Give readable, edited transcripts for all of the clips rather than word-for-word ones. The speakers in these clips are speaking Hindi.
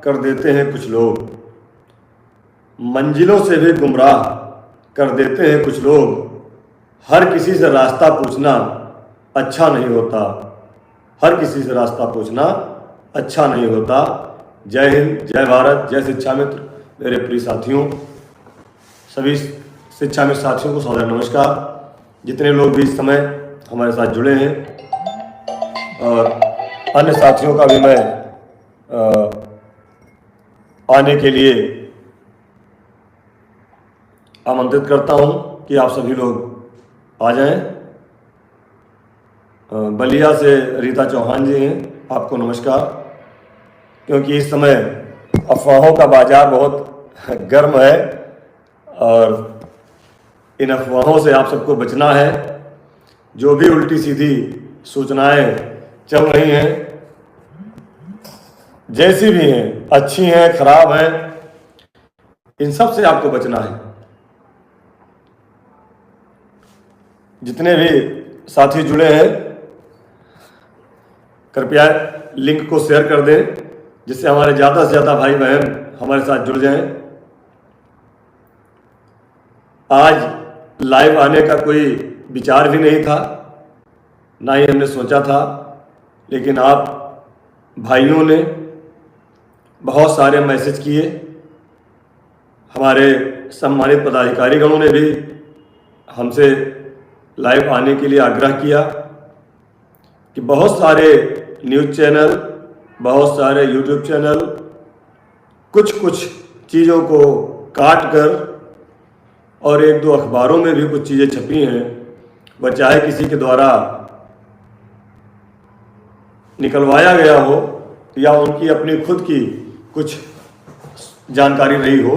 कर देते हैं कुछ लोग, मंजिलों से भी गुमराह कर देते हैं कुछ लोग। हर किसी से रास्ता पूछना अच्छा नहीं होता, हर किसी से रास्ता पूछना अच्छा नहीं होता। जय हिंद, जय भारत, जय शिक्षा मित्र। मेरे प्रिय साथियों, सभी शिक्षा मित्र साथियों को सादर नमस्कार। जितने लोग भी इस समय हमारे साथ जुड़े हैं और अन्य साथियों का भी मैं आने के लिए आमंत्रित करता हूं कि आप सभी लोग आ जाएं। बलिया से रीता चौहान जी हैं, आपको नमस्कार। क्योंकि इस समय अफवाहों का बाजार बहुत गर्म है और इन अफवाहों से आप सबको बचना है। जो भी उल्टी सीधी सूचनाएं चल रही हैं, जैसी भी हैं, अच्छी हैं, खराब हैं, इन सब से आपको बचना है। जितने भी साथी जुड़े हैं, कृपया लिंक को शेयर कर दें, जिससे हमारे ज़्यादा से ज़्यादा भाई बहन हमारे साथ जुड़ जाएं। आज लाइव आने का कोई विचार भी नहीं था, ना ही हमने सोचा था, लेकिन आप भाइयों ने बहुत सारे मैसेज किए। हमारे सम्मानित पदाधिकारीगणों ने भी हमसे लाइव आने के लिए आग्रह किया कि बहुत सारे न्यूज़ चैनल, बहुत सारे यूट्यूब चैनल कुछ चीज़ों को काट कर और एक दो अखबारों में भी कुछ चीज़ें छपी हैं, वह चाहे किसी के द्वारा निकलवाया गया हो या उनकी अपनी खुद की कुछ जानकारी रही हो,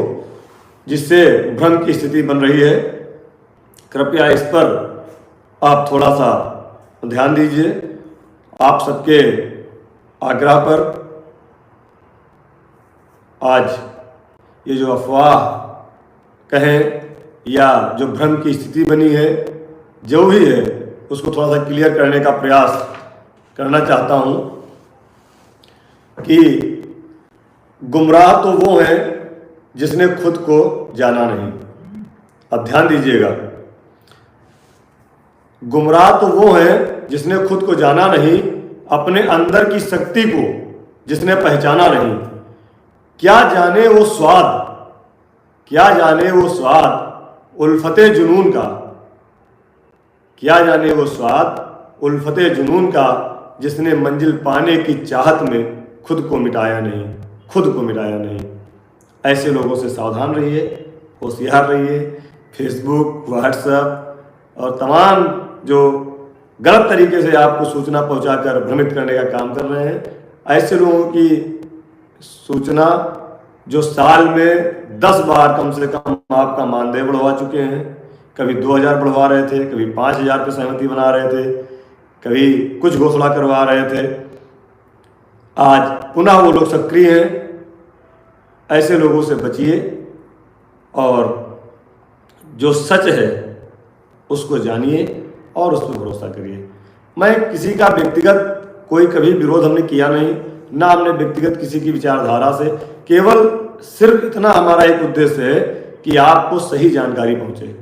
जिससे भ्रम की स्थिति बन रही है। कृपया इस पर आप थोड़ा सा ध्यान दीजिए। आप सबके आग्रह पर आज ये जो अफवाह कहें या जो भ्रम की स्थिति बनी है, जो भी है, उसको थोड़ा सा क्लियर करने का प्रयास करना चाहता हूं कि गुमराह तो वो हैं जिसने खुद को जाना नहीं। अब ध्यान दीजिएगा, गुमराह तो वो हैं जिसने खुद को जाना नहीं, अपने अंदर की शक्ति को जिसने पहचाना नहीं। क्या जाने वो स्वाद, क्या जाने वो स्वाद उल्फते जुनून का, क्या जाने वो स्वाद उल्फते जुनून का, जिसने मंजिल पाने की चाहत में खुद को मिटाया नहीं, खुद को मिटाया नहीं। ऐसे लोगों से सावधान रहिए, होशियार रहिए। फेसबुक, व्हाट्सएप और तमाम जो गलत तरीके से आपको सूचना पहुंचाकर भ्रमित करने का काम कर रहे हैं, ऐसे लोगों की सूचना जो साल में 10 बार कम से कम आपका मानदेय बढ़वा चुके हैं, कभी 2000 बढ़वा रहे थे, कभी 5000 पे सहमति बना रहे थे, कभी कुछ घोषणा करवा रहे थे, आज पुनः वो लोग सक्रिय हैं। ऐसे लोगों से बचिए और जो सच है उसको जानिए और उस पर भरोसा करिए। मैं किसी का व्यक्तिगत कोई कभी विरोध हमने किया नहीं, ना हमने व्यक्तिगत किसी की विचारधारा से, केवल सिर्फ इतना हमारा एक उद्देश्य है कि आपको सही जानकारी पहुंचे।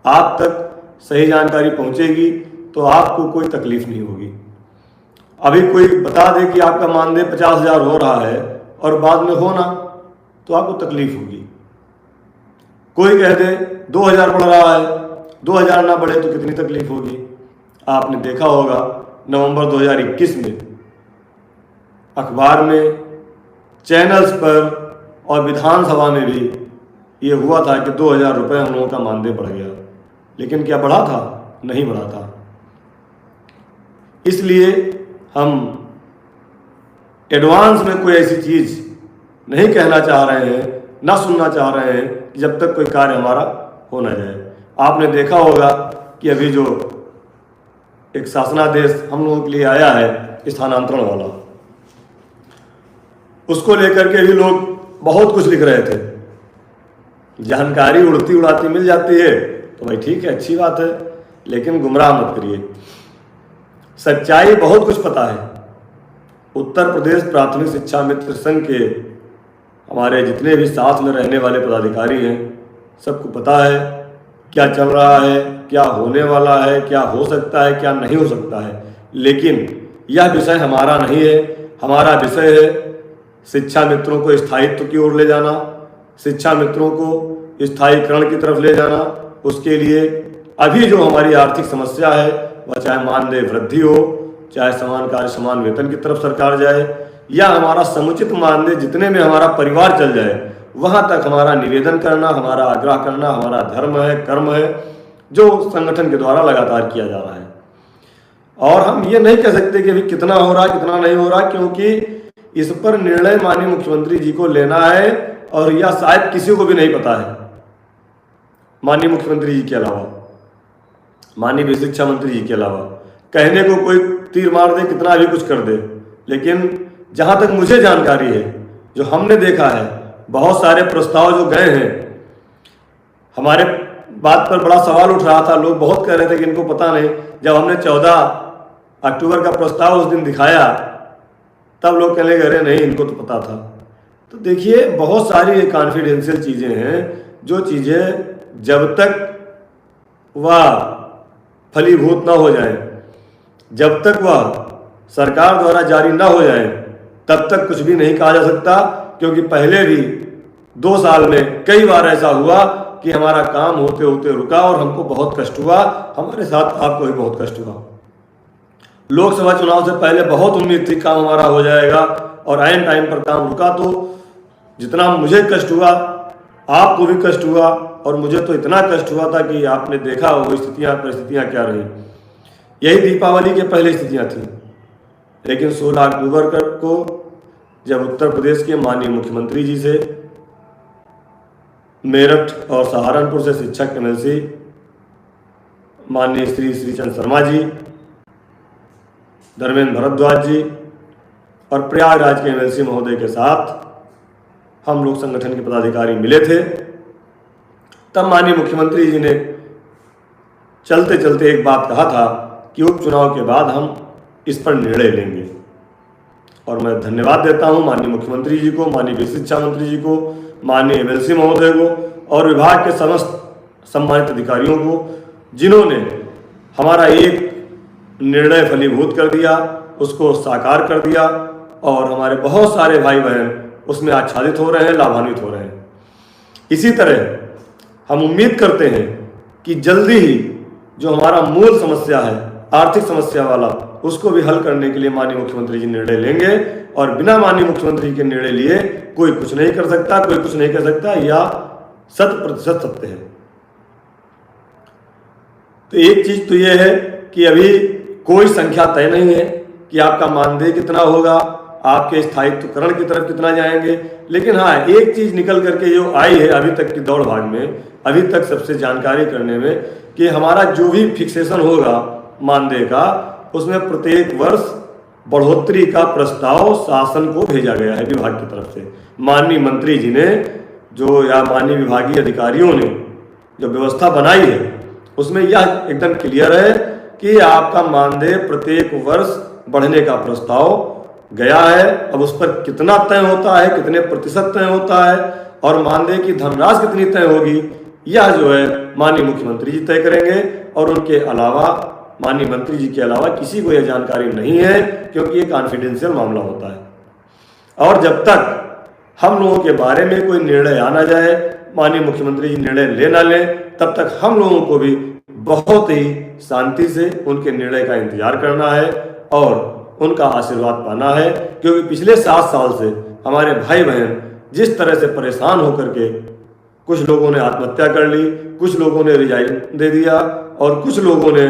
आप तक सही जानकारी पहुंचेगी तो आपको कोई तकलीफ नहीं होगी। अभी कोई बता दे कि आपका मानदेय 50,000 हो रहा है और बाद में हो ना, तो आपको तकलीफ होगी। कोई कह दे 2000 बढ़ रहा है, 2000 ना बढ़े तो कितनी तकलीफ होगी। आपने देखा होगा नवंबर 2021 में अखबार में, चैनल्स पर और विधानसभा में भी ये हुआ था कि 2000 रुपये हम लोगों का मानदेय बढ़ गया। लेकिन क्या बढ़ा था? नहीं बढ़ा था। इसलिए हम एडवांस में कोई ऐसी चीज़ नहीं कहना चाह रहे हैं, ना सुनना चाह रहे हैं कि जब तक कोई कार्य हमारा हो ना जाए। आपने देखा होगा कि अभी जो एक शासनादेश हम लोगों के लिए आया है स्थानांतरण वाला, उसको लेकर के भी लोग बहुत कुछ लिख रहे थे। जानकारी उड़ती उड़ाती मिल जाती है तो भाई ठीक है, अच्छी बात है, लेकिन गुमराह मत करिए। सच्चाई बहुत कुछ पता है। उत्तर प्रदेश प्राथमिक शिक्षा मित्र संघ के हमारे जितने भी साथ में रहने वाले पदाधिकारी हैं, सबको पता है क्या चल रहा है, क्या होने वाला है, क्या हो सकता है, क्या नहीं हो सकता है। लेकिन यह विषय हमारा नहीं है। हमारा विषय है शिक्षा मित्रों को स्थायित्व की ओर ले जाना, शिक्षा मित्रों को स्थायीकरण की तरफ ले जाना। उसके लिए अभी जो हमारी आर्थिक समस्या है, वह चाहे मानदेय वृद्धि हो, चाहे समान कार्य समान वेतन की तरफ सरकार जाए, या हमारा समुचित मानदेय जितने में हमारा परिवार चल जाए, वहाँ तक हमारा निवेदन करना, हमारा आग्रह करना हमारा धर्म है, कर्म है, जो संगठन के द्वारा लगातार किया जा रहा है। और हम ये नहीं कह सकते कि अभी कितना हो रहा कितना नहीं हो रहा, क्योंकि इस पर निर्णय माननीय मुख्यमंत्री जी को लेना है, और यह शायद किसी को भी नहीं पता है माननीय मुख्यमंत्री जी के अलावा, माननीय शिक्षा मंत्री जी के अलावा। कहने को कोई तीर मार दे, कितना भी कुछ कर दे, लेकिन जहाँ तक मुझे जानकारी है, जो हमने देखा है, बहुत सारे प्रस्ताव जो गए हैं, हमारे बात पर बड़ा सवाल उठ रहा था, लोग बहुत कह रहे थे कि इनको पता नहीं। जब हमने 14 अक्टूबर का प्रस्ताव उस दिन दिखाया, तब लोग कहने लगे अरे नहीं, इनको तो पता था। तो देखिए, बहुत सारी कॉन्फिडेंशियल चीज़ें हैं, जो चीज़ें जब तक वह फलीभूत ना हो जाए, जब तक वह सरकार द्वारा जारी ना हो जाए, तब तक कुछ भी नहीं कहा जा सकता। क्योंकि पहले भी 2 साल में कई बार ऐसा हुआ कि हमारा काम होते होते रुका और हमको बहुत कष्ट हुआ, हमारे साथ आपको भी बहुत कष्ट हुआ। लोकसभा चुनाव से पहले बहुत उम्मीद थी काम हमारा हो जाएगा, और ऐन टाइम पर काम रुका। तो जितना मुझे कष्ट हुआ, आपको भी कष्ट हुआ, और मुझे तो इतना कष्ट हुआ था कि आपने देखा वो परिस्थितियाँ क्या रही। यही दीपावली के पहले स्थितियाँ थी। लेकिन 16 अक्टूबर को जब उत्तर प्रदेश के माननीय मुख्यमंत्री जी से, मेरठ और सहारनपुर से शिक्षक MLC माननीय श्री श्रीचंद शर्मा जी, धर्मेंद्र भारद्वाज जी और प्रयागराज के MLC महोदय के साथ हम लोग संगठन के पदाधिकारी मिले थे, तब माननीय मुख्यमंत्री जी ने चलते चलते एक बात कहा था कि उपचुनाव के बाद हम इस पर निर्णय लेंगे। और मैं धन्यवाद देता हूं माननीय मुख्यमंत्री जी को, माननीय शिक्षा मंत्री जी को, माननीय MLC महोदय को और विभाग के समस्त सम्मानित अधिकारियों को, जिन्होंने हमारा एक निर्णय फलीभूत कर दिया, उसको साकार कर दिया, और हमारे बहुत सारे भाई बहन उसमें आच्छादित हो रहे हैं, लाभान्वित हो रहे हैं। इसी तरह हम उम्मीद करते हैं कि जल्दी ही जो हमारा मूल समस्या है, आर्थिक समस्या वाला, उसको भी हल करने के लिए माननीय मुख्यमंत्री जी निर्णय लेंगे। और बिना माननीय मुख्यमंत्री के निर्णय लिए कोई कुछ नहीं कर सकता, कोई कुछ नहीं कर सकता, या 100% सत्य है। तो एक चीज तो यह है कि अभी कोई संख्या तय नहीं है कि आपका मानदेय कितना होगा, आपके स्थायित्वकरण की तरफ कितना जाएंगे। लेकिन हाँ, एक चीज निकल करके जो आई है अभी तक की दौड़ भाग में, अभी तक सबसे जानकारी करने में, कि हमारा जो भी फिक्सेशन होगा मानदेय का, उसमें प्रत्येक वर्ष बढ़ोतरी का प्रस्ताव शासन को भेजा गया है विभाग की तरफ से। माननीय मंत्री जी ने जो, या माननीय विभागीय अधिकारियों ने जो व्यवस्था बनाई है, उसमें यह एकदम क्लियर है कि आपका मानदेय प्रत्येक वर्ष बढ़ने का प्रस्ताव गया है। अब उस पर कितना तय होता है, कितने प्रतिशत तय होता है, और मानदेय की धनराशि कितनी तय होगी, यह जो है माननीय मुख्यमंत्री जी तय करेंगे। और उनके अलावा, माननीय मंत्री जी के अलावा किसी को यह जानकारी नहीं है, क्योंकि ये कॉन्फिडेंशियल मामला होता है। और जब तक हम लोगों के बारे में कोई निर्णय आ ना जाए, माननीय मुख्यमंत्री जी निर्णय ले ना लें, तब तक हम लोगों को भी बहुत ही शांति से उनके निर्णय का इंतजार करना है और उनका आशीर्वाद पाना है। क्योंकि पिछले 7 साल से हमारे भाई बहन जिस तरह से परेशान होकर के, कुछ लोगों ने आत्महत्या कर ली, कुछ लोगों ने रिजाइन दे दिया, और कुछ लोगों ने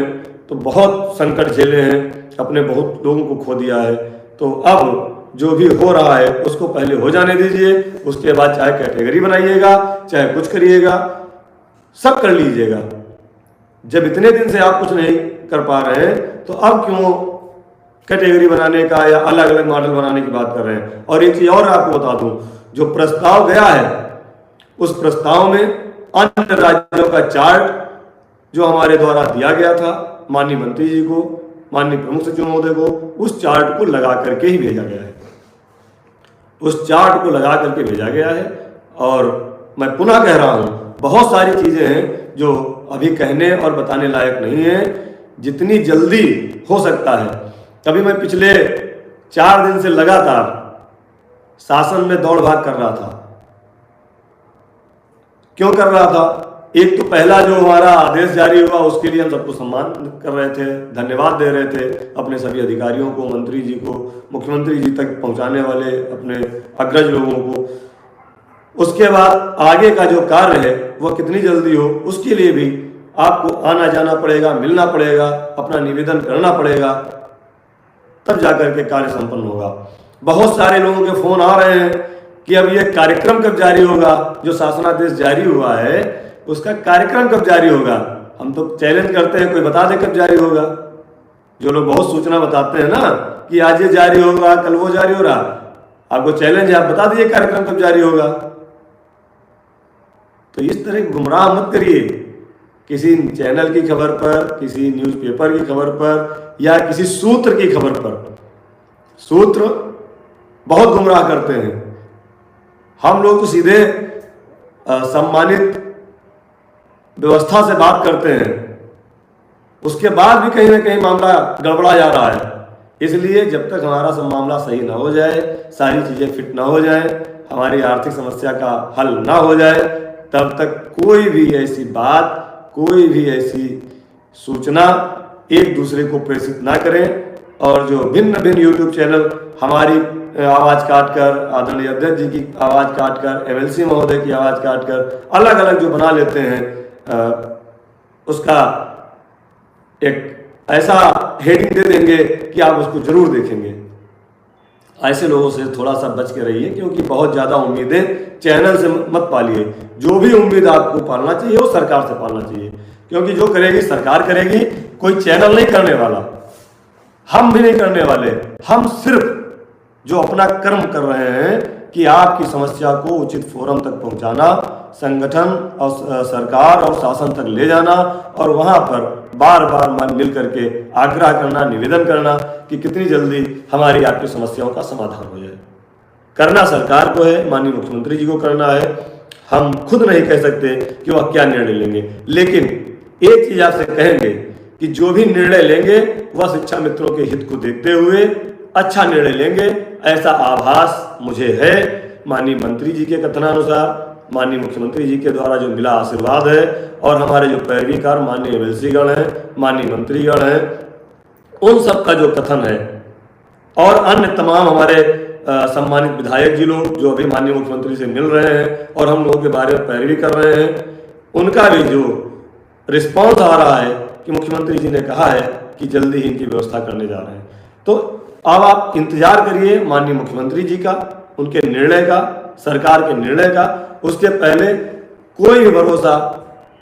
तो बहुत संकट झेले हैं, अपने बहुत लोगों को खो दिया है। तो अब जो भी हो रहा है उसको पहले हो जाने दीजिए, उसके बाद चाहे कैटेगरी बनाइएगा, चाहे कुछ करिएगा, सब कर लीजिएगा। जब इतने दिन से आप कुछ नहीं कर पा रहे हैं, तो अब क्यों कैटेगरी बनाने का या अलग अलग मॉडल बनाने की बात कर रहे हैं। और एक चीज और आपको बता दूं, जो प्रस्ताव गया है, उस प्रस्ताव में अन्य राज्यों का चार्ट जो हमारे द्वारा दिया गया था माननीय मंत्री जी को, माननीय प्रमुख सचिव महोदय को, उस चार्ट को लगा करके ही भेजा गया है। उस चार्ट को लगा करके भेजा गया है। और मैं पुनः कह रहा हूँ, बहुत सारी चीज़ें हैं जो अभी कहने और बताने लायक नहीं है। जितनी जल्दी हो सकता है, अभी मैं पिछले 4 दिन से लगातार शासन में दौड़ भाग कर रहा था। क्यों कर रहा था? एक तो पहला जो हमारा आदेश जारी हुआ उसके लिए हम सबको सम्मान कर रहे थे, धन्यवाद दे रहे थे अपने सभी अधिकारियों को, मंत्री जी को, मुख्यमंत्री जी तक पहुंचाने वाले अपने अग्रज लोगों को। उसके बाद आगे का जो कार्य है वह कितनी जल्दी हो, उसके लिए भी आपको आना जाना पड़ेगा, मिलना पड़ेगा, अपना निवेदन करना पड़ेगा, तब जाकर के कार्य संपन्न होगा। बहुत सारे लोगों के फोन आ रहे हैं कि अब ये कार्यक्रम कब जारी होगा, जो शासनादेश जारी हुआ है उसका कार्यक्रम कब जारी होगा। हम तो चैलेंज करते हैं, कोई बता दे कब जारी होगा। जो लोग बहुत सूचना बताते हैं ना कि आज ये जारी होगा, कल वो जारी हो रहा, आपको चैलेंज है, आप बता दीजिए कार्यक्रम कब जारी होगा। तो इस तरह गुमराह मत करिए किसी चैनल की खबर पर, किसी न्यूज़पेपर की खबर पर या किसी सूत्र की खबर पर। सूत्र बहुत गुमराह करते हैं। हम लोग तो सीधे सम्मानित व्यवस्था से बात करते हैं, उसके बाद भी कहीं ना कहीं मामला गड़बड़ा जा रहा है। इसलिए जब तक हमारा सब मामला सही ना हो जाए, सारी चीज़ें फिट ना हो जाए, हमारी आर्थिक समस्या का हल ना हो जाए, तब तक कोई भी ऐसी बात, कोई भी ऐसी सूचना एक दूसरे को प्रेषित ना करें। और जो भिन्न भिन्न यूट्यूब चैनल हमारी आवाज़ काटकर, आदरणीय अध्यक्ष जी की आवाज़ काटकर, एमएलसी महोदय की आवाज़ काटकर अलग अलग जो बना लेते हैं, उसका एक ऐसा हेडिंग दे देंगे कि आप उसको जरूर देखेंगे। ऐसे लोगों से थोड़ा सा बच के रहिए, क्योंकि बहुत ज़्यादा उम्मीदें चैनल से मत पालिए। जो भी उम्मीद आपको पालना चाहिए वो सरकार से पालना चाहिए, क्योंकि जो करेगी सरकार करेगी, कोई चैनल नहीं करने वाला, हम भी नहीं करने वाले। हम सिर्फ जो अपना कर्म कर रहे हैं कि आपकी समस्या को उचित फोरम तक पहुंचाना, संगठन और सरकार और शासन तक ले जाना, और वहां पर बार बार मिल करके आग्रह करना, निवेदन करना कि कितनी जल्दी हमारी आपकी समस्याओं का समाधान हो जाए। करना सरकार को है, माननीय मुख्यमंत्री जी को करना है। हम खुद नहीं कह सकते कि वह क्या निर्णय लेंगे, लेकिन एक चीज आपसे कहेंगे कि जो भी निर्णय लेंगे वह शिक्षा मित्रों के हित को देखते हुए अच्छा निर्णय लेंगे, ऐसा आभास मुझे है। माननीय मंत्री जी के कथनानुसार, माननीय मुख्यमंत्री जी के द्वारा जो मिला आशीर्वाद है, और हमारे जो पैरवीकार माननीय एमएलसी गण हैं, माननीय मंत्रीगण हैं, उन सब का जो कथन है, और अन्य तमाम हमारे सम्मानित विधायक जी लोग जो अभी माननीय मुख्यमंत्री से मिल रहे हैं और हम लोगों के बारे में पैरवी कर रहे हैं, उनका भी जो रिस्पॉन्स आ रहा है कि मुख्यमंत्री जी ने कहा है कि जल्दी ही इनकी व्यवस्था करने जा रहे हैं। तो अब आप इंतजार करिए माननीय मुख्यमंत्री जी का, उनके निर्णय का, सरकार के निर्णय का। उसके पहले कोई भी भरोसा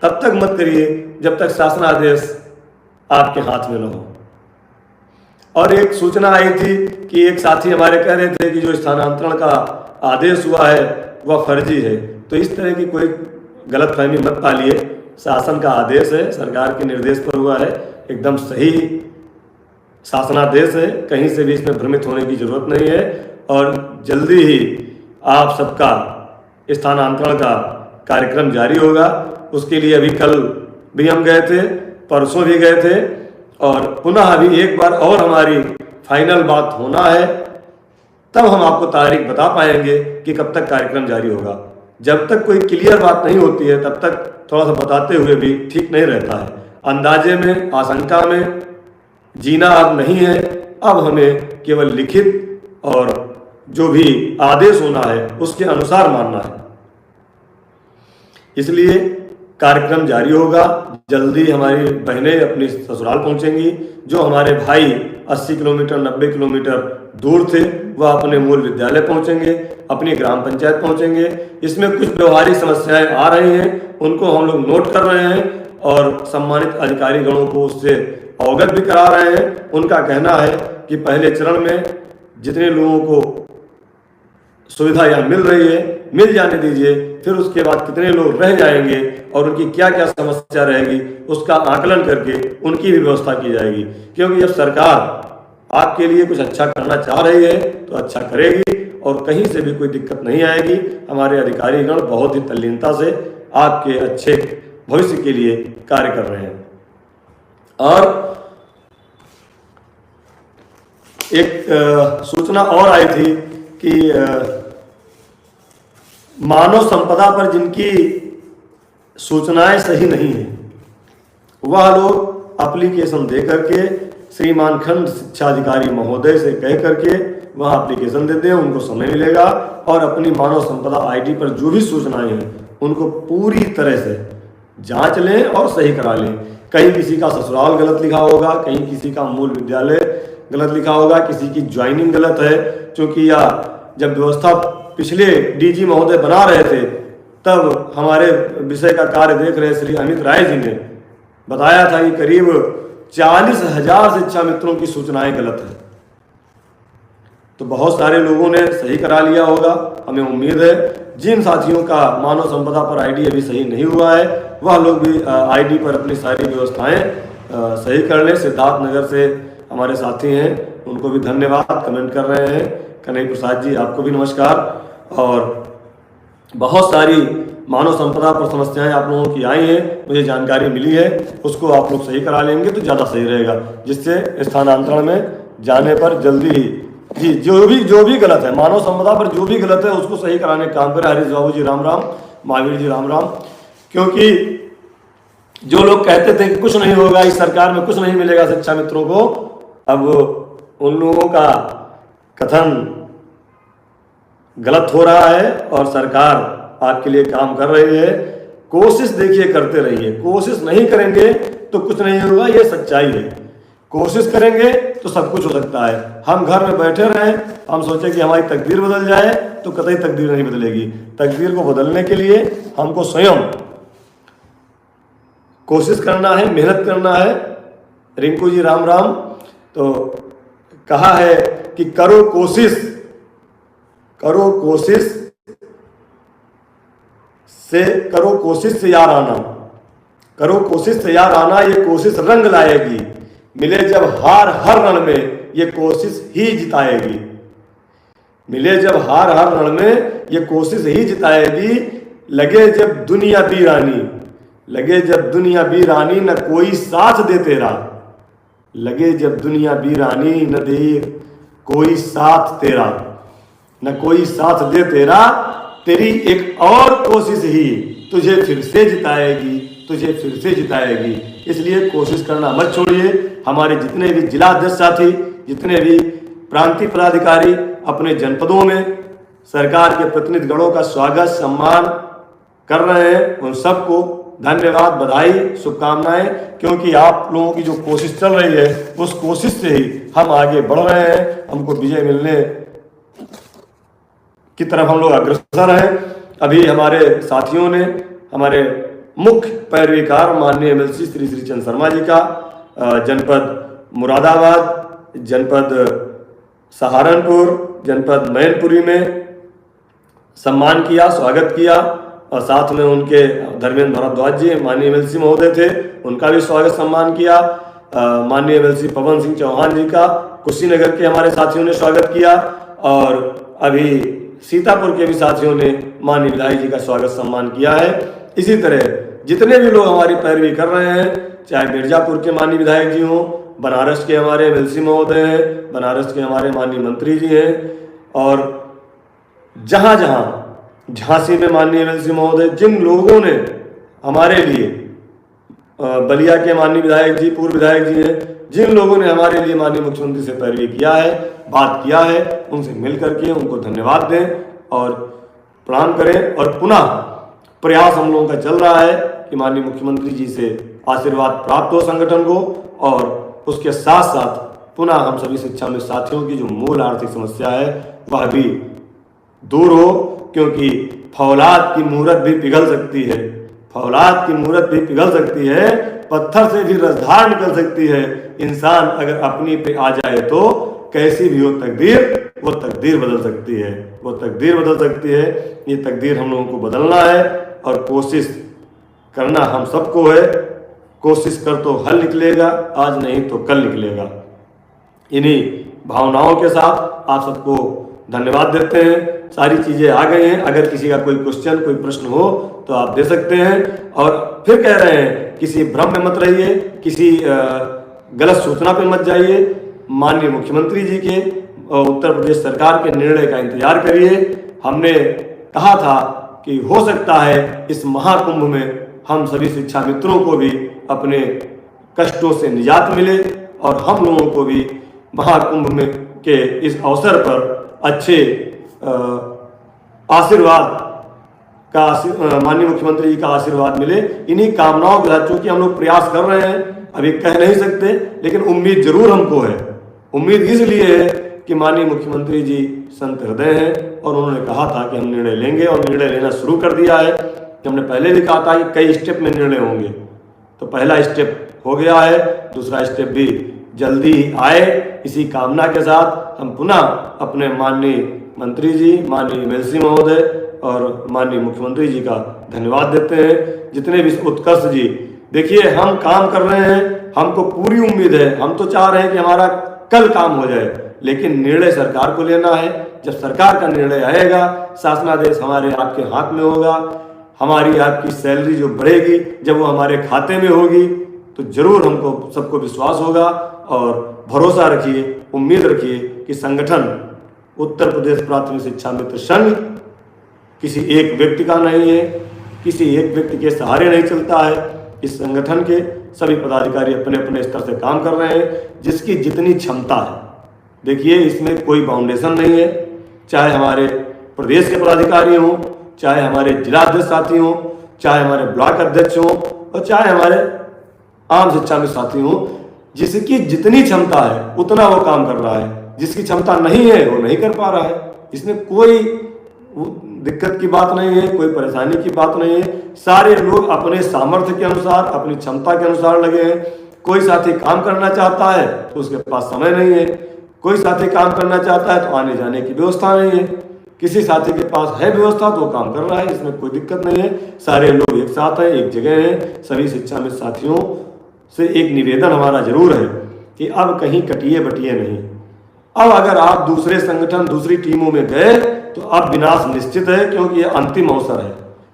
तब तक मत करिए जब तक शासनादेश आपके हाथ में न हो। और एक सूचना आई थी कि एक साथी हमारे कह रहे थे कि जो स्थानांतरण का आदेश हुआ है वह फर्जी है। तो इस तरह की कोई गलतफहमी मत पालिए। शासन का आदेश है, सरकार के निर्देश पर हुआ है, एकदम सही शासनादेश है, कहीं से भी इसमें भ्रमित होने की जरूरत नहीं है। और जल्दी ही आप सबका स्थानांतरण का कार्यक्रम जारी होगा। उसके लिए अभी कल भी हम गए थे, परसों भी गए थे, और पुनः अभी एक बार और हमारी फाइनल बात होना है, तब हम आपको तारीख बता पाएंगे कि कब तक कार्यक्रम जारी होगा। जब तक कोई क्लियर बात नहीं होती है तब तक थोड़ा सा बताते हुए भी ठीक नहीं रहता है। अंदाजे में, आशंका में जीना अब नहीं है। अब हमें केवल लिखित और जो भी आदेश होना है उसके अनुसार मानना है। इसलिए कार्यक्रम जारी होगा। जल्दी हमारी बहनें अपनी ससुराल पहुंचेंगी। जो हमारे भाई 80 किलोमीटर 90 किलोमीटर दूर थे वह अपने मूल विद्यालय पहुंचेंगे, अपनी ग्राम पंचायत पहुंचेंगे। इसमें कुछ व्यवहारिक समस्याएं आ रही हैं, उनको हम लोग नोट कर रहे हैं और सम्मानित अधिकारी गणों को उससे अवगत भी करा रहे हैं। उनका कहना है कि पहले चरण में जितने लोगों को सुविधा यहाँ मिल रही है मिल जाने दीजिए, फिर उसके बाद कितने लोग रह जाएंगे और उनकी क्या क्या समस्या रहेगी उसका आकलन करके उनकी भी व्यवस्था की जाएगी। क्योंकि जब सरकार आपके लिए कुछ अच्छा करना चाह रही है तो अच्छा करेगी और कहीं से भी कोई दिक्कत नहीं आएगी। हमारे अधिकारीगण बहुत ही तल्लीनता से आपके अच्छे भविष्य के लिए कार्य कर रहे हैं। और एक सूचना और आई थी कि मानव संपदा पर जिनकी सूचनाएं सही नहीं है वह लोग एप्लीकेशन दे करके श्रीमान खंड शिक्षा अधिकारी महोदय से कह करके वहाँ एप्लीकेशन देते हैं, उनको समय मिलेगा और अपनी मानव संपदा आईडी पर जो भी सूचनाएं हैं उनको पूरी तरह से जांच लें और सही करा लें। कहीं किसी का ससुराल गलत लिखा होगा, कहीं किसी का मूल विद्यालय गलत लिखा होगा, किसी की ज्वाइनिंग गलत है, क्योंकि या जब व्यवस्था पिछले डीजी महोदय बना रहे थे तब हमारे विषय का कार्य देख रहे श्री अमित राय जी ने बताया था कि करीब 40,000 शिक्षा मित्रों की सूचनाएं गलत है। तो बहुत सारे लोगों ने सही करा लिया होगा। हमें उम्मीद है जिन साथियों का मानव संपदा पर आईडी अभी सही नहीं हुआ है वह लोग भी आईडी पर अपनी सारी व्यवस्थाएं सही कर लें। सिद्धार्थ नगर से हमारे साथी हैं, उनको भी धन्यवाद, कमेंट कर रहे हैं। कन्हैया प्रसाद जी, आपको भी नमस्कार। और बहुत सारी मानव संपदा पर समस्याएं आप लोगों की आई हैं, मुझे जानकारी मिली है, उसको आप लोग सही करा लेंगे तो ज़्यादा सही रहेगा, जिससे स्थानांतरण में जाने पर जल्दी ही जी जो भी गलत है मानव संपदा पर जो भी गलत है उसको सही कराने का काम करें। हरीश बाबू जी राम राम, महावीर जी राम राम। क्योंकि जो लोग कहते थे कि कुछ नहीं होगा, इस सरकार में कुछ नहीं मिलेगा शिक्षा मित्रों को, अब उन लोगों का कथन गलत हो रहा है और सरकार आपके लिए काम कर रही है। कोशिश देखिए, करते रहिए। कोशिश नहीं करेंगे तो कुछ नहीं होगा, ये सच्चाई है। कोशिश करेंगे तो सब कुछ हो सकता है। हम घर में बैठे रहें, हम सोचें कि हमारी तकदीर बदल जाए तो कतई तकदीर नहीं बदलेगी। तकदीर को बदलने के लिए हमको स्वयं कोशिश करना है, मेहनत करना है। रिंकू जी राम राम। तो कहा है कि करो कोशिश से यार आना, करो कोशिश से यार आना, ये कोशिश रंग लाएगी। मिले जब हार हर रण में, ये कोशिश ही जिताएगी। मिले जब हार हर रण में, ये कोशिश ही जिताएगी। लगे जब दुनिया वीरानी, लगे जब दुनिया वीरानी, न कोई साथ दे तेरा। लगे जब दुनिया वीरानी, न दे कोई साथ तेरा, न कोई साथ दे तेरा। तेरी एक और कोशिश ही तुझे फिर से जिताएगी, तुझे फिर से जिताएगी। इसलिए कोशिश करना मत छोड़िए। हमारे जितने भी जिला अध्यक्ष साथी, जितने भी प्रांतीय पदाधिकारी अपने जनपदों में सरकार के प्रतिनिधिगणों का स्वागत सम्मान कर रहे हैं, उन सबको धन्यवाद, बधाई, शुभकामनाएं। क्योंकि आप लोगों की जो कोशिश चल रही है उस कोशिश से ही हम आगे बढ़ रहे हैं। हमको विजय मिलने की तरफ हम लोग अग्रसर हैं। अभी हमारे साथियों ने हमारे मुख्य पैरवीकार माननीय एमएलसी श्री चंद्र शर्मा जी का जनपद मुरादाबाद, जनपद सहारनपुर, जनपद मैनपुरी में सम्मान किया, स्वागत किया। और साथ में उनके धर्मेंद्र भारद्वाज जी माननीय एमएलसी महोदय थे, उनका भी स्वागत सम्मान किया। माननीय एमएलसी पवन सिंह चौहान जी का कुशीनगर के हमारे साथियों ने स्वागत किया। और अभी सीतापुर के भी साथियों ने माननीय विधायक जी का स्वागत सम्मान किया है। इसी तरह जितने भी लोग हमारी पैरवी कर रहे हैं, चाहे मिर्जापुर के माननीय विधायक जी हों, बनारस के हमारे एमएलसी महोदय हैं, बनारस के हमारे माननीय मंत्री जी हैं, और जहाँ जहाँ झांसी में माननीय एमएलसी महोदय, जिन लोगों ने हमारे लिए, बलिया के माननीय विधायक जी, पूर्व विधायक जी हैं, जिन लोगों ने हमारे लिए माननीय मुख्यमंत्री से पैरवी किया है, बात किया है, उनसे मिल करके उनको धन्यवाद दें और प्रणाम करें। और पुनः प्रयास हम लोगों का चल रहा है कि माननीय मुख्यमंत्री जी से आशीर्वाद प्राप्त हो संगठन को, और उसके साथ साथ पुनः हम सभी शिक्षा में साथियों की जो मूल आर्थिक समस्या है वह भी दूर हो। क्योंकि फौलाद की मूरत भी पिघल सकती है, फौलाद की मूरत भी पिघल सकती है, पत्थर से भी रसधार निकल सकती है। इंसान अगर अपनी पे आ जाए तो कैसी भी हो तकदीर, वो तकदीर बदल सकती है, वो तकदीर बदल सकती है। ये तकदीर हम लोगों को बदलना है और कोशिश करना हम सबको है। कोशिश कर तो हल निकलेगा, आज नहीं तो कल निकलेगा। इन्हीं भावनाओं के साथ आप सबको धन्यवाद देते हैं। सारी चीज़ें आ गई हैं, अगर किसी का कोई क्वेश्चन कोई प्रश्न हो तो आप दे सकते हैं। और फिर कह रहे हैं किसी भ्रम में मत रहिए, किसी गलत सूचना पे मत जाइए। माननीय मुख्यमंत्री जी के उत्तर प्रदेश सरकार के निर्णय का इंतजार करिए। हमने कहा था कि हो सकता है इस महाकुंभ में हम सभी शिक्षा मित्रों को भी अपने कष्टों से निजात मिले और हम लोगों को भी महाकुंभ में के इस अवसर पर अच्छे आशीर्वाद का माननीय मुख्यमंत्री जी का आशीर्वाद मिले। इन्हीं कामनाओं के साथ चूंकि हम लोग प्रयास कर रहे हैं, अभी कह नहीं सकते, लेकिन उम्मीद जरूर हमको है। उम्मीद इसलिए है कि माननीय मुख्यमंत्री जी संत हृदय हैं और उन्होंने कहा था कि हम निर्णय लेंगे और निर्णय लेना शुरू कर दिया है। कि हमने पहले भी कहा था कि कई स्टेप में निर्णय होंगे, तो पहला स्टेप हो गया है, दूसरा स्टेप भी जल्दी आए। इसी कामना के साथ हम पुनः अपने माननीय मंत्री जी, माननीय एमएलसी महोदय और माननीय मुख्यमंत्री जी का धन्यवाद देते हैं। जितने भी उत्कर्ष जी, देखिए हम काम कर रहे हैं, हमको पूरी उम्मीद है, हम तो चाह रहे हैं कि हमारा कल काम हो जाए, लेकिन निर्णय सरकार को लेना है। जब सरकार का निर्णय आएगा, शासनादेश हमारे आपके हाथ में होगा, हमारी आपकी सैलरी जो बढ़ेगी जब वो हमारे खाते में होगी तो जरूर हमको सबको विश्वास होगा। और भरोसा रखिए, उम्मीद रखिए कि संगठन उत्तर प्रदेश प्राथमिक शिक्षा मित्र संघ किसी एक व्यक्ति का नहीं है, किसी एक व्यक्ति के सहारे नहीं चलता है। इस संगठन के सभी पदाधिकारी अपने अपने स्तर से काम कर रहे हैं, जिसकी जितनी क्षमता है। देखिए इसमें कोई बाउंडेशन नहीं है, चाहे हमारे प्रदेश के पदाधिकारी हों, चाहे हमारे जिलाध्यक्ष साथी हों, चाहे हमारे ब्लॉक अध्यक्ष हों और चाहे हमारे आम शिक्षा में साथी हों। जिसकी जितनी क्षमता है उतना वो काम कर रहा है, जिसकी क्षमता नहीं है वो नहीं कर पा रहा है। इसमें कोई दिक्कत की बात नहीं है, कोई परेशानी की बात नहीं है। सारे लोग अपने सामर्थ्य के अनुसार, अपनी क्षमता के अनुसार लगे हैं। कोई साथी काम करना चाहता है तो उसके पास समय नहीं है, कोई साथी काम करना चाहता है तो आने जाने की व्यवस्था नहीं है, किसी साथी के पास है व्यवस्था तो वो काम कर रहा है, इसमें कोई दिक्कत नहीं है। सारे लोग एक साथ हैं, एक जगह हैं। सभी शिक्षा में साथियों से एक निवेदन हमारा जरूर है कि अब कहीं कटिए बटिए नहीं। अब अगर आप दूसरे संगठन, दूसरी टीमों में गए तो अब विनाश निश्चित है, क्योंकि यह अंतिम अवसर है।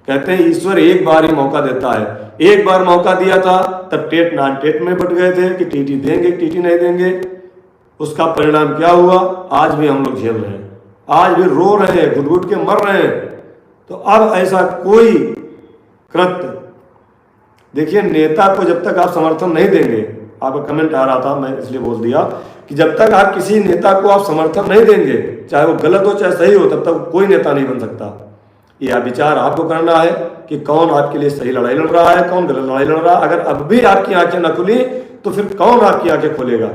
कहते हैं ईश्वर एक बार ही मौका देता है। एक बार मौका दिया था तब टेट नॉन टेट में बट गए थे कि टीटी देंगे टीटी नहीं देंगे। उसका परिणाम क्या हुआ, आज भी हम लोग झेल रहे हैं, आज भी रो रहे हैं, घुट घुट के मर रहे हैं। तो अब ऐसा कोई कृत्य, देखिए नेता को जब तक आप समर्थन नहीं देंगे, आपका कमेंट आ रहा था मैं इसलिए बोल दिया कि जब तक आप किसी नेता को आप समर्थन नहीं देंगे, चाहे वो गलत हो चाहे सही हो, तब तक कोई नेता नहीं बन सकता। यह विचार आपको करना है कि कौन आपके लिए सही लड़ाई लड़ रहा है, कौन गलत लड़ाई लड़ रहा है। अगर अब भी आपकी आंखें न खुली तो फिर कौन आपकी आंखें खोलेगा।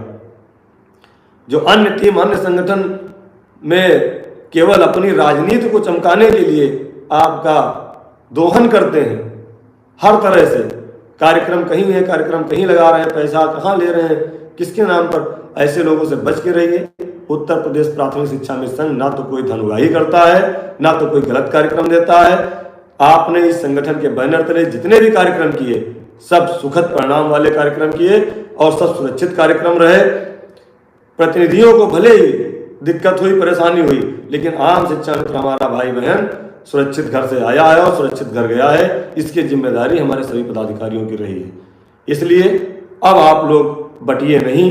जो अन्य टीम, अन्य संगठन में केवल अपनी राजनीति को चमकाने के लिए आपका दोहन करते हैं, हर तरह से कार्यक्रम कहीं है, कार्यक्रम कहीं लगा रहे हैं, पैसा कहाँ ले रहे हैं, किसके नाम पर, ऐसे लोगों से बच के रहिए। उत्तर प्रदेश प्राथमिक शिक्षा मिशन ना तो कोई धन उगाही करता है, ना तो कोई गलत कार्यक्रम देता है। आपने इस संगठन के बैनर तले जितने भी कार्यक्रम किए सब सुखद परिणाम वाले कार्यक्रम किए और सब सुरक्षित कार्यक्रम रहे। प्रतिनिधियों को भले ही दिक्कत हुई, परेशानी हुई, लेकिन आम शिक्षा मित्र हमारा भाई बहन सुरक्षित घर से आया है और सुरक्षित घर गया है। इसकी जिम्मेदारी हमारे सभी पदाधिकारियों की रही है। इसलिए अब आप लोग बटिए नहीं,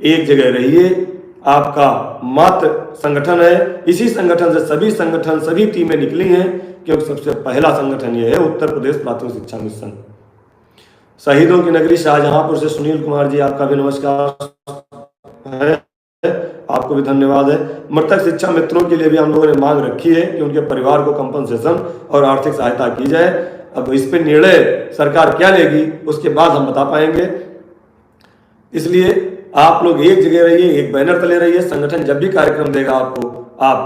एक जगह रहिए। आपका मात्र संगठन है, इसी संगठन से सभी संगठन, सभी टीमें निकली हैं, क्योंकि सबसे पहला संगठन यह है उत्तर प्रदेश प्राथमिक शिक्षा मिशन। शहीदों की नगरी शाहजहांपुर से सुनील कुमार जी, आपका भी नमस्कार है, आपको भी धन्यवाद है। मृतक शिक्षा मित्रों के लिए भी हम लोगों ने मांग रखी है कि उनके परिवार को कंपनसेशन और आर्थिक सहायता की जाए। अब इस पर निर्णय सरकार क्या लेगी उसके बाद हम बता पाएंगे। इसलिए आप लोग एक जगह रहिए, एक बैनर तले रहिए। संगठन जब भी कार्यक्रम देगा आपको, आप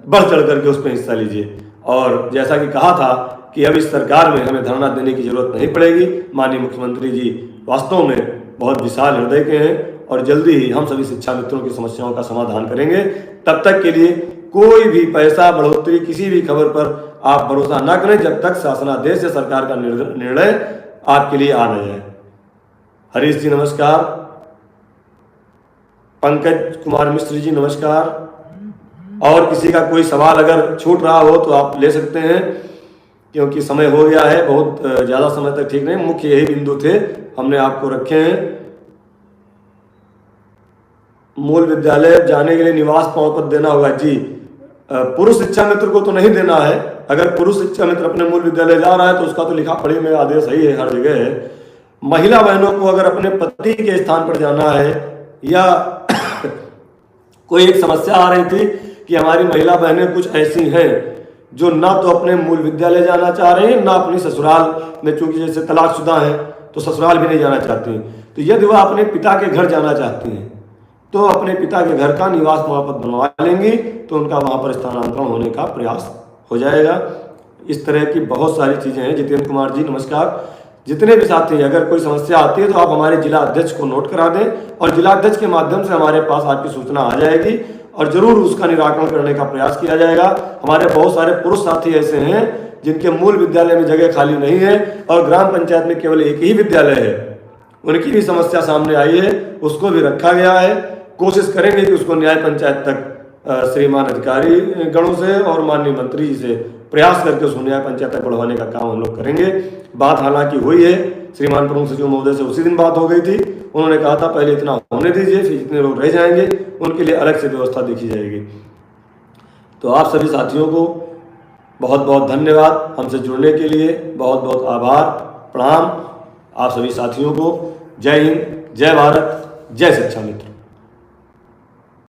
बढ़ चढ़ करके उस पर हिस्सा लीजिए। और जैसा कि कहा था कि अब इस सरकार में हमें धरना देने की जरूरत नहीं पड़ेगी। माननीय मुख्यमंत्री जी वास्तव में बहुत विशाल हृदय के हैं और जल्दी ही हम सभी शिक्षा मित्रों की समस्याओं का समाधान करेंगे। तब तक के लिए कोई भी पैसा बढ़ोतरी किसी भी खबर पर आप भरोसा ना करें जब तक शासनादेश से सरकार का निर्णय आपके लिए आ न जाए। हरीश जी नमस्कार। पंकज कुमार मिश्र जी नमस्कार। और किसी का कोई सवाल अगर छूट रहा हो तो आप ले सकते हैं, क्योंकि समय हो गया है, बहुत ज़्यादा समय तक ठीक नहीं। मुख्य यही बिंदु थे हमने आपको रखे हैं। मूल विद्यालय जाने के लिए निवास प्रमाण पत्र देना होगा जी। पुरुष शिक्षा मित्र को तो नहीं देना है। अगर पुरुष शिक्षा मित्र अपने मूल विद्यालय जा रहा है तो उसका तो लिखा पढ़ी में आदेश सही है, हर जगह है। महिला बहनों को अगर अपने पति के स्थान पर जाना है, या कोई एक समस्या आ रही थी कि हमारी महिला बहनें कुछ ऐसी हैं जो ना तो अपने मूल विद्यालय जाना चाह रही हैं, ना अपनी ससुराल में, चूंकि जैसे तलाकशुदा हैं तो ससुराल भी नहीं जाना चाहती, तो यदि वह अपने पिता के घर जाना चाहती हैं तो अपने पिता के घर का निवास प्रमाण पत्र बनवा लेंगी तो उनका वहाँ पर स्थानांतरण होने का प्रयास हो जाएगा। इस तरह की बहुत सारी चीज़ें हैं। जितेंद्र कुमार जी नमस्कार। जितने भी साथी अगर कोई समस्या आती है तो आप हमारे जिला अध्यक्ष को नोट करा दें और जिला अध्यक्ष के माध्यम से हमारे पास आपकी सूचना आ जाएगी और जरूर उसका निराकरण करने का प्रयास किया जाएगा। हमारे बहुत सारे पुरुष साथी ऐसे हैं जिनके मूल विद्यालय में जगह खाली नहीं है और ग्राम पंचायत में केवल एक ही विद्यालय है, उनकी भी समस्या सामने आई है, उसको भी रखा गया है। कोशिश करेंगे कि उसको न्याय पंचायत तक श्रीमान अधिकारी गणों से और माननीय मंत्री जी से प्रयास करके उसको न्याय पंचायत तक बढ़वाने का काम हम लोग करेंगे। बात हालांकि हुई है, श्रीमान प्रमुख सचिव महोदय से उसी दिन बात हो गई थी। उन्होंने कहा था पहले इतना होने दीजिए, फिर जितने लोग रह जाएंगे उनके लिए अलग से व्यवस्था देखी जाएगी। तो आप सभी साथियों को बहुत बहुत धन्यवाद, हमसे जुड़ने के लिए बहुत बहुत आभार, प्रणाम आप सभी साथियों को। जय हिंद, जय भारत, जय शिक्षा मित्र।